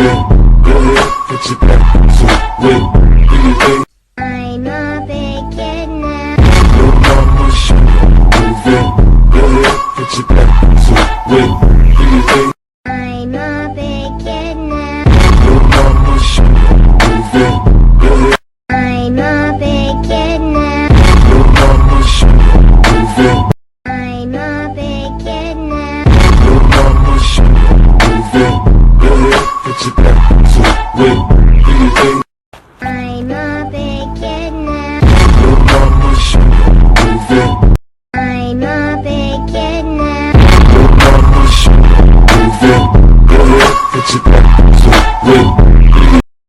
it. Go ahead, put your back to it. Do your thing. I'm a big kid now. Your mama should move it. Go ahead, put your back to it. Do your thing. I'm a big kid now. Your mama should move it. Go ahead. I'm a big kid now. Your mama should move it. I'm a big kid now. Your mama should move it. Go ahead, put your back to it. Do your thing. I'm a big kid now. Your mama should move it. I'm a big kid now. Your mama should move it. Go ahead, put your back to it.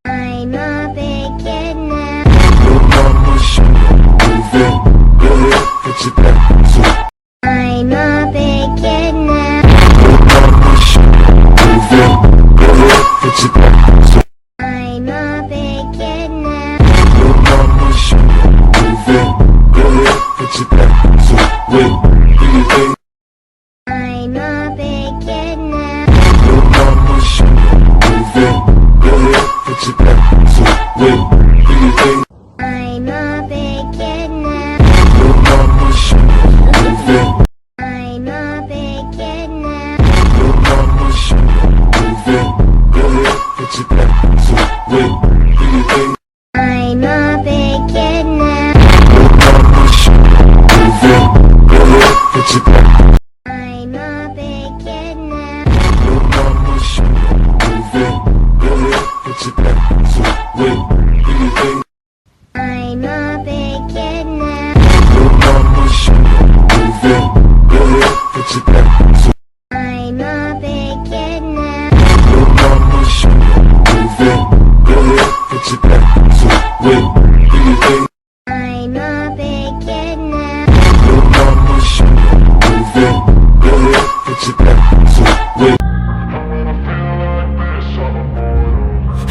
I'm a big kid now. Your mama should move it. Go ahead, put your back to it. I'm a big kid now. Your mama should move it. Go ahead, put your back to it. I'm a big kid now. Your mama should move it. Go ahead, put your back to it. Do your thing. I'm a big kid now. Your mama should move it. Go ahead, put your back to it. Do your thing. I'm a big kid now. Your mama should move it. I'm a big kid now. Your mama should move it. Go ahead, put your back to it. Do your thing. I'm a big kid now. Your mama should move it. Go ahead, put your back. I'm a big kid now. Your mama should move it. Go ahead, put your back to it. Do your thing. I'm a big kid now. Your mama should move it. Go ahead, put your back to it. I'm a big kid now. Your mama should move it. Go ahead, put your back to it. Do your thing. I'm a big kid now. Your mama should move it. Go ahead, put your back to it.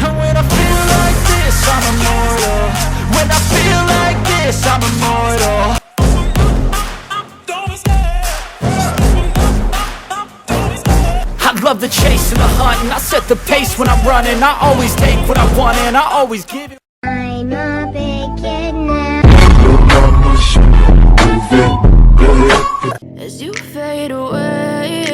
And when I feel like this, I'm immortal. When I feel like this, I'm immortal. I love the chase and the hunt, and I set the pace when I'm running. I always take what I want and I always give it. I'm a big kid now. Your mama should move it. Go ahead, As you fade away,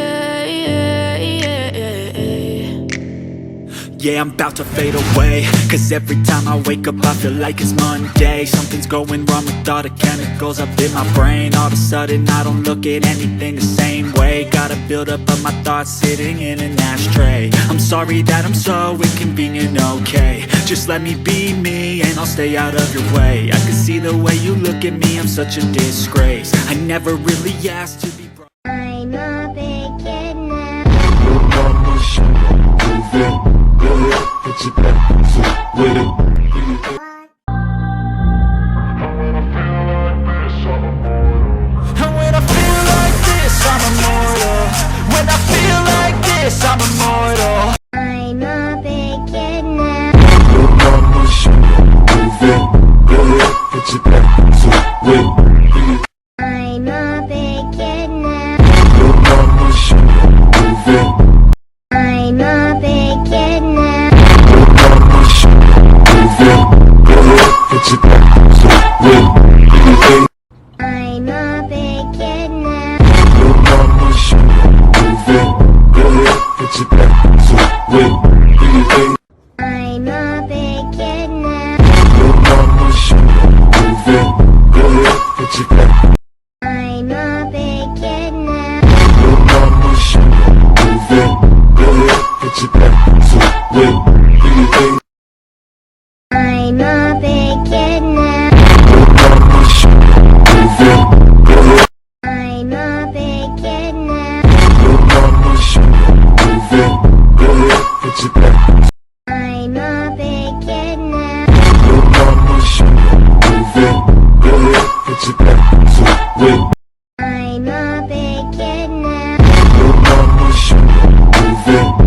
Yeah, I'm about to fade away. Cause every time I wake up I feel like it's Monday. Something's going wrong with all the chemicals up in my brain. All of a sudden I don't look at anything the same way. Gotta build up of my thoughts sitting in an ashtray. I'm sorry that I'm so inconvenient, okay. Just let me be me and I'll stay out of your way. I can see the way you look at me, I'm such a disgrace. I never really asked to be brought. I'm a big kid now. your mama should move it. Go ahead, put your back to it. Do your thing. And when I feel like this, I'm immortal. When I feel like this, I'm immortal. I'm a big kid now. Your mama should move it. Go ahead, put your back to it. Do your thing. I'm a big kid now. Your mama should move it. I'm a big kid now. Your mama should move it. Go ahead, put your back to it. Do your thing. I'm a big kid now. Your mama should move it. Go ahead, put your back to it. Do your thing. I'm a big kid now. Your mama should move it. Go ahead, put your back. I'm a big kid now. Your mama should move it. Go ahead, put your back to it. Do your thing. I'm a big kid now. Your mama should move it. Go ahead. I'm a big kid now. Your mama should move it. Go ahead, put your back. I'm a big kid now. Your mama should move it. Go ahead, put your back to it. I'm a big kid now. Your mama should move it.